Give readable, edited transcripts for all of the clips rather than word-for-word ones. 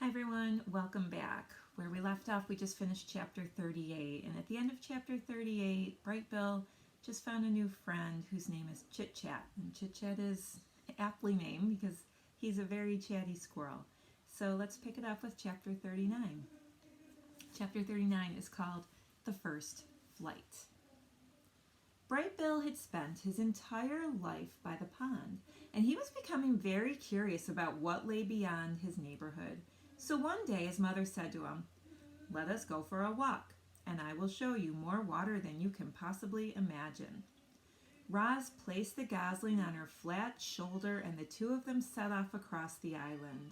Hi everyone, welcome back. Where we left off, we just finished chapter 38, and at the end of chapter 38, Bright Bill just found a new friend whose name is Chit Chat, and Chit Chat is aptly named because he's a very chatty squirrel. So let's pick it up with chapter 39. Chapter 39 is called The First Flight. Bright Bill had spent his entire life by the pond, and he was becoming very curious about what lay beyond his neighborhood. So one day his mother said to him, "Let us go for a walk, and I will show you more water than you can possibly imagine." Roz placed the gosling on her flat shoulder, and the two of them set off across the island.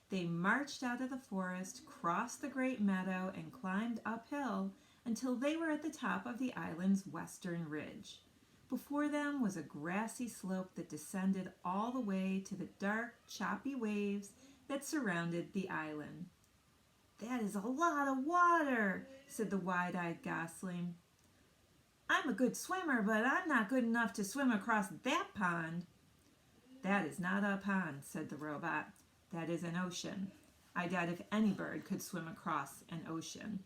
They marched out of the forest, crossed the great meadow, and climbed uphill until they were at the top of the island's western ridge. Before them was a grassy slope that descended all the way to the dark, choppy waves that surrounded the island. "That is a lot of water," said the wide-eyed gosling. "I'm a good swimmer, but I'm not good enough to swim across that pond." "That is not a pond," said the robot. "That is an ocean. I doubt if any bird could swim across an ocean."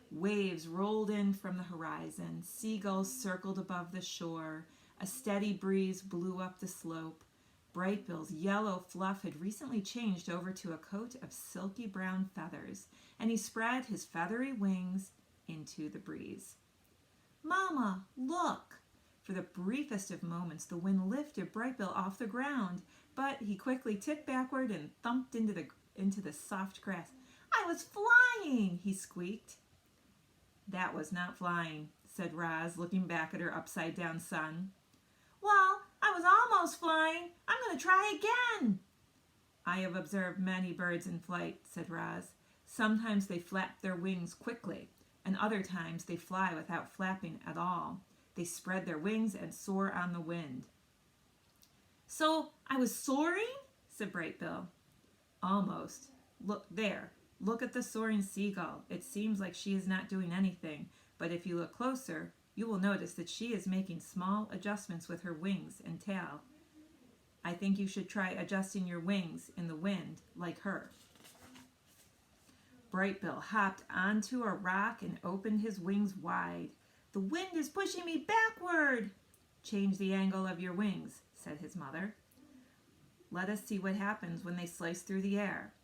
Waves rolled in from the horizon. Seagulls circled above the shore. A steady breeze blew up the slope. Bright Bill's yellow fluff had recently changed over to a coat of silky brown feathers, and he spread his feathery wings into the breeze. "Mama, look!" For the briefest of moments, the wind lifted Bright Bill off the ground, but he quickly tipped backward and thumped into the soft grass. "I was flying!" he squeaked. "That was not flying," said Roz, looking back at her upside-down son. "Well, I was almost flying. I'm going to try again." "I have observed many birds in flight," said Roz. "Sometimes they flap their wings quickly, and other times they fly without flapping at all. They spread their wings and soar on the wind." "So I was soaring?" said Bright Bill. "Almost. Look there. Look at the soaring seagull. It seems like she is not doing anything, but if you look closer, you will notice that she is making small adjustments with her wings and tail. I think you should try adjusting your wings in the wind like her." Bright Bill hopped onto a rock and opened his wings wide. "The wind is pushing me backward." "Change the angle of your wings," said his mother. "Let us see what happens when they slice through the air."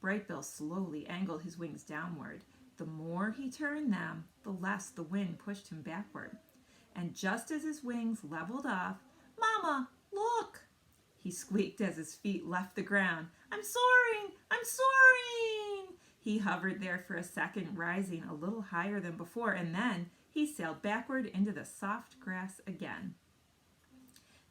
Bright Bill slowly angled his wings downward. The more he turned them, the less the wind pushed him backward. And just as his wings leveled off, "Mama, look!" he squeaked as his feet left the ground. "I'm soaring! I'm soaring!" He hovered there for a second, rising a little higher than before, and then he sailed backward into the soft grass again.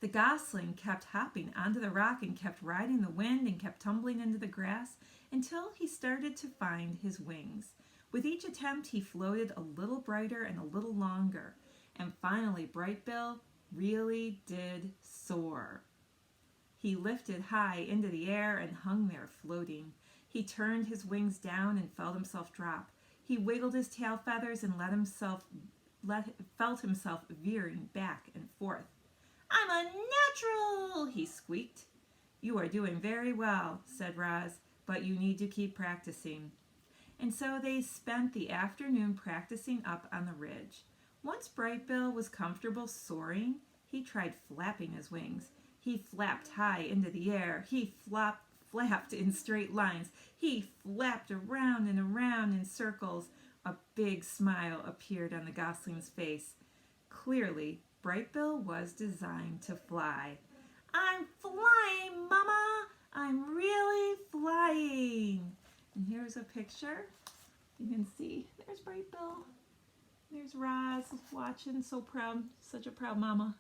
The gosling kept hopping onto the rock and kept riding the wind and kept tumbling into the grass until he started to find his wings. With each attempt, he floated a little brighter and a little longer, and finally Bright Bill really did soar. He lifted high into the air and hung there floating. He turned his wings down and felt himself drop. He wiggled his tail feathers and felt himself veering back and forth. "I'm a natural!" he squeaked. "You are doing very well," said Roz, "but you need to keep practicing." And so they spent the afternoon practicing up on the ridge. Once Bright Bill was comfortable soaring, he tried flapping his wings. He flapped high into the air. He flapped in straight lines. He flapped around and around in circles. A big smile appeared on the gosling's face. Clearly, Bright Bill was designed to fly. "I'm flying, Mama! I'm really flying!" And here's a picture. You can see, there's Bright Bill. There's Roz watching, so proud, such a proud mama.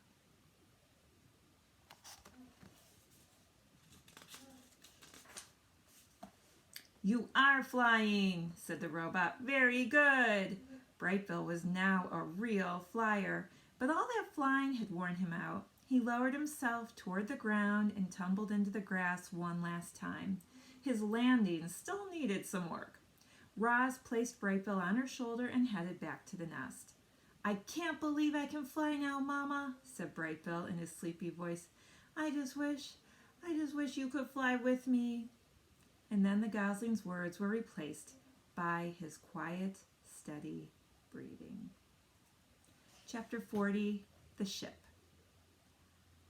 "You are flying," said the robot. "Very good." Bright Bill was now a real flyer, but all that flying had worn him out. He lowered himself toward the ground and tumbled into the grass one last time. His landing still needed some work. Roz placed Bright Bill on her shoulder and headed back to the nest. "I can't believe I can fly now, Mama," said Bright Bill in his sleepy voice. I just wish you could fly with me." And then the gosling's words were replaced by his quiet, steady breathing. Chapter 40, The Ship.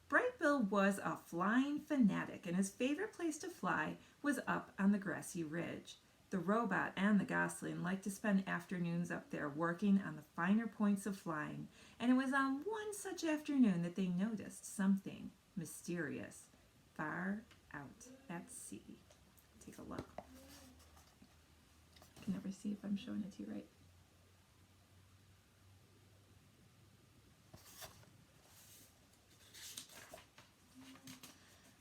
Bright Bill was a flying fanatic, and his favorite place to fly was up on the grassy ridge. The robot and the gosling liked to spend afternoons up there working on the finer points of flying, and it was on one such afternoon that they noticed something mysterious far out at sea. Take a look. I can never see if I'm showing it to you right.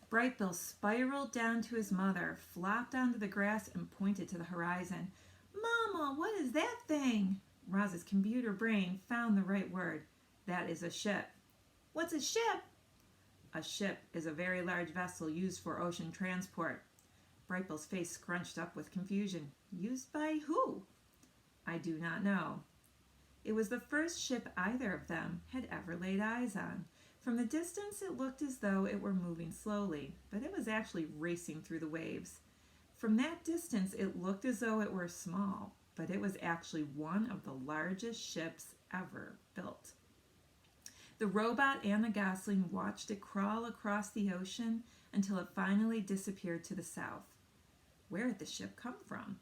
Bright Bill spiraled down to his mother, flopped onto the grass, and pointed to the horizon. "Mama, what is that thing?" Roz's computer brain found the right word. "That is a ship." "What's a ship?" "A ship is a very large vessel used for ocean transport." Bright Bill's face scrunched up with confusion. "Used by who?" "I do not know." It was the first ship either of them had ever laid eyes on. From the distance, it looked as though it were moving slowly, but it was actually racing through the waves. From that distance, it looked as though it were small, but it was actually one of the largest ships ever built. The robot and the gosling watched it crawl across the ocean until it finally disappeared to the south. Where had the ship come from?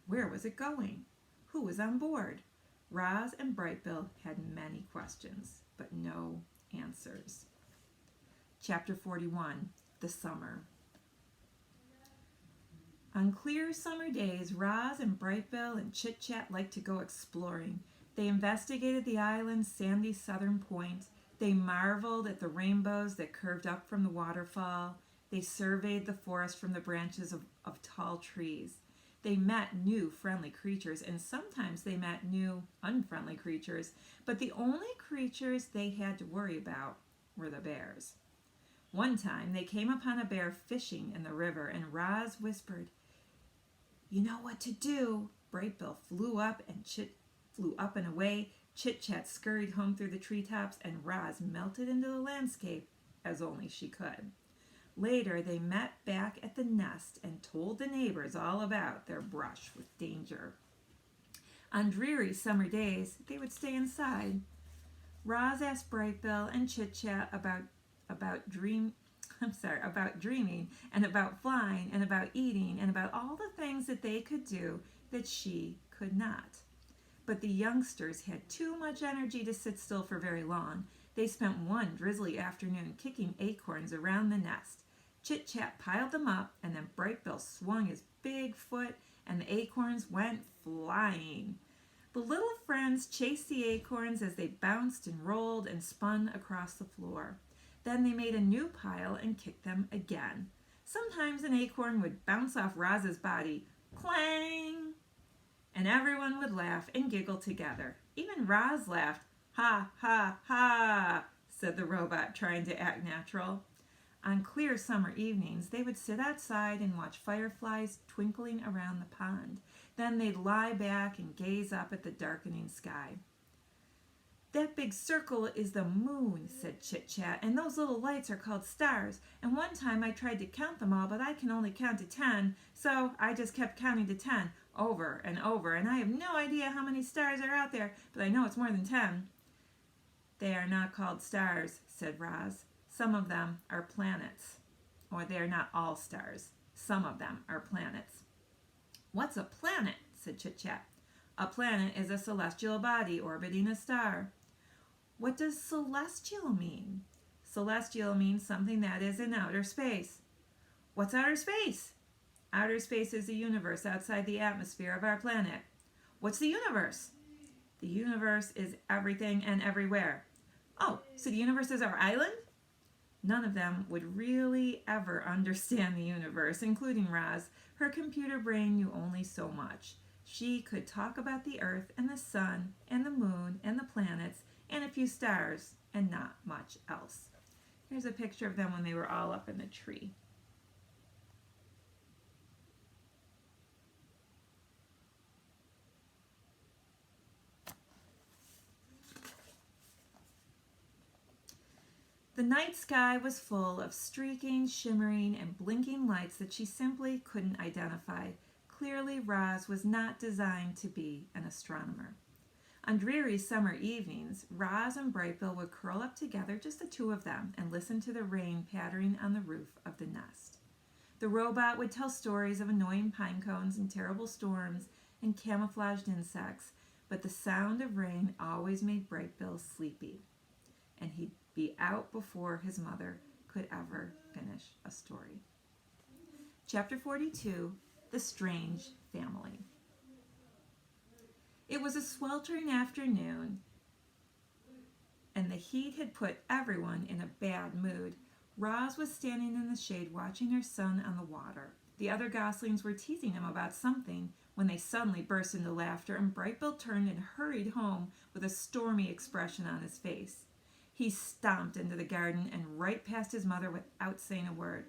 Where was it going? Who was on board? Roz and Bright Bill had many questions, but no answers. Chapter 41, The Summer. On clear summer days, Roz and Bright Bill and Chit Chat liked to go exploring. They investigated the island's sandy southern point. They marveled at the rainbows that curved up from the waterfall. They surveyed the forest from the branches of tall trees. They met new friendly creatures, and sometimes they met new unfriendly creatures, but the only creatures they had to worry about were the bears. One time they came upon a bear fishing in the river, and Roz whispered, "You know what to do." Bright Bill flew up and away. Chit Chat scurried home through the treetops, and Roz melted into the landscape as only she could. Later, they met back at the nest and told the neighbors all about their brush with danger. On dreary summer days, they would stay inside. Roz asked Bright Bill and Chit Chat about dreaming and about flying and about eating and about all the things that they could do that she could not. But the youngsters had too much energy to sit still for very long. They spent one drizzly afternoon kicking acorns around the nest. Chit Chat piled them up, and then Bright Bill swung his big foot, and the acorns went flying. The little friends chased the acorns as they bounced and rolled and spun across the floor. Then they made a new pile and kicked them again. Sometimes an acorn would bounce off Roz's body, clang, and everyone would laugh and giggle together. Even Roz laughed. "Ha, ha, ha," said the robot, trying to act natural. On clear summer evenings, they would sit outside and watch fireflies twinkling around the pond. Then they'd lie back and gaze up at the darkening sky. "That big circle is the moon," said Chit Chat, "and those little lights are called stars. And one time I tried to count them all, but I can only count to 10, so I just kept counting to 10 over and over, and I have no idea how many stars are out there, but I know it's more than 10. "They are not called stars," said Roz. "Some of them are planets. Or they are not all stars. Some of them are planets." "What's a planet?" said Chit Chat. "A planet is a celestial body orbiting a star." "What does celestial mean?" "Celestial means something that is in outer space." "What's outer space?" "Outer space is the universe outside the atmosphere of our planet." "What's the universe?" "The universe is everything and everywhere." "Oh, so the universe is our island?" None of them would really ever understand the universe, including Roz. Her computer brain knew only so much. She could talk about the earth and the sun and the moon and the planets and a few stars and not much else. Here's a picture of them when they were all up in the tree. The The night sky was full of streaking, shimmering, and blinking lights that she simply couldn't identify. Clearly, Roz was not designed to be an astronomer. On dreary summer evenings, Roz and Bright Bill would curl up together, just the two of them, and listen to the rain pattering on the roof of the nest. The robot would tell stories of annoying pine cones and terrible storms and camouflaged insects, but the sound of rain always made Bright Bill sleepy, and he'd be out before his mother could ever finish a story. Chapter 42, The Strange Family. It was a sweltering afternoon, and the heat had put everyone in a bad mood. Roz was standing in the shade watching her son on the water. The other goslings were teasing him about something when they suddenly burst into laughter, and Bright Bill turned and hurried home with a stormy expression on his face. He stomped into the garden and right past his mother without saying a word.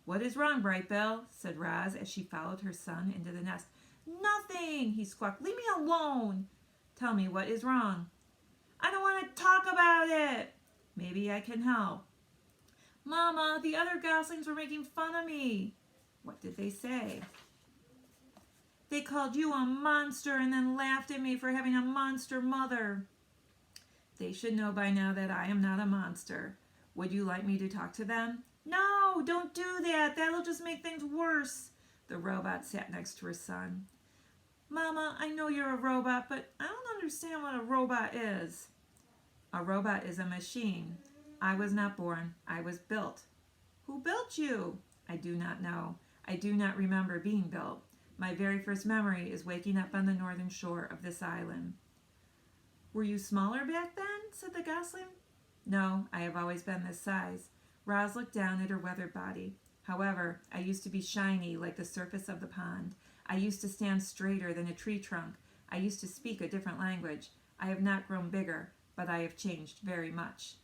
"What is wrong, Bright Bill?" said Roz as she followed her son into the nest. "Nothing," he squawked. "Leave me alone." "Tell me what is wrong." "I don't want to talk about it." "Maybe I can help." "Mama, the other goslings were making fun of me." "What did they say?" "They called you a monster and then laughed at me for having a monster mother." "They should know by now that I am not a monster. Would you like me to talk to them?" "No, don't do that. That'll just make things worse." The robot sat next to her son. "Mama, I know you're a robot, but I don't understand what a robot is." "A robot is a machine. I was not born. I was built." "Who built you?" "I do not know. I do not remember being built. My very first memory is waking up on the northern shore of this island." "Were you smaller back then?" said the gosling. "No, I have always been this size." Roz looked down at her weathered body. "However, I used to be shiny like the surface of the pond. I used to stand straighter than a tree trunk. I used to speak a different language. I have not grown bigger, but I have changed very much."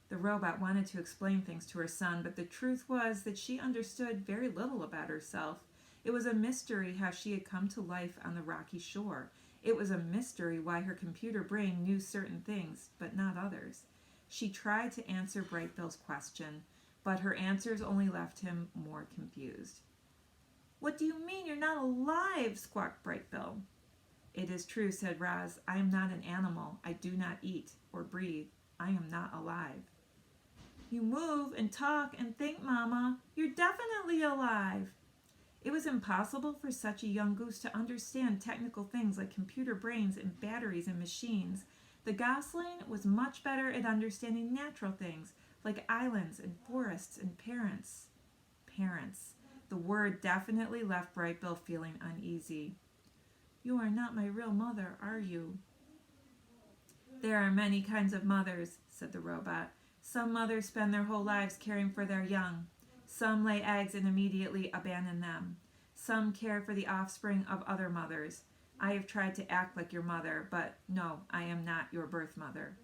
The robot wanted to explain things to her son, but the truth was that she understood very little about herself. It was a mystery how she had come to life on the rocky shore. It was a mystery why her computer brain knew certain things, but not others. She tried to answer Bright Bill's question, but her answers only left him more confused. "What do you mean you're not alive?" squawked Bright Bill. "It is true," said Roz. "I am not an animal. I do not eat or breathe. I am not alive." "You move and talk and think, Mama. You're definitely alive." It was impossible for such a young goose to understand technical things like computer brains and batteries and machines. The gosling was much better at understanding natural things like islands and forests and parents. Parents. The word definitely left Bright Bill feeling uneasy. "You are not my real mother, are you?" "There are many kinds of mothers," said the robot. "Some mothers spend their whole lives caring for their young. Some lay eggs and immediately abandon them. Some care for the offspring of other mothers. I have tried to act like your mother, but no, I am not your birth mother."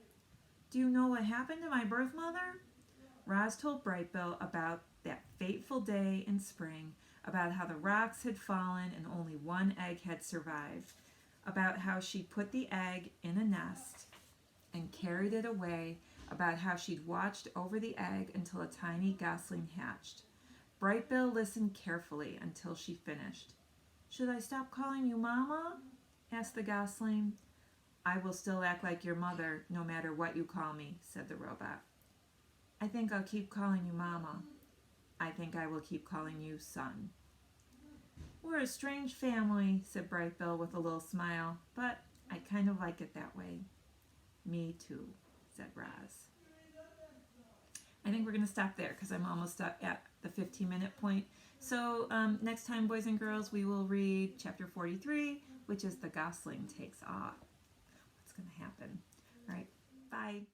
"Do you know what happened to my birth mother?" Roz told Bright Bill about that fateful day in spring, about how the rocks had fallen and only one egg had survived, about how she'd put the egg in a nest and carried it away, about how she'd watched over the egg until a tiny gosling hatched. Bright Bill listened carefully until she finished. "Should I stop calling you Mama?" asked the gosling. "I will still act like your mother, no matter what you call me," said the robot. "I think I'll keep calling you Mama." "I think I will keep calling you son." "We're a strange family," said Bright Bill with a little smile, "but I kind of like it that way." "Me too," said Roz. I think we're going to stop there because I'm almost up at the 15-minute point. So next time, boys and girls, we will read chapter 43, which is The Gosling Takes Off. What's going to happen? All right, bye.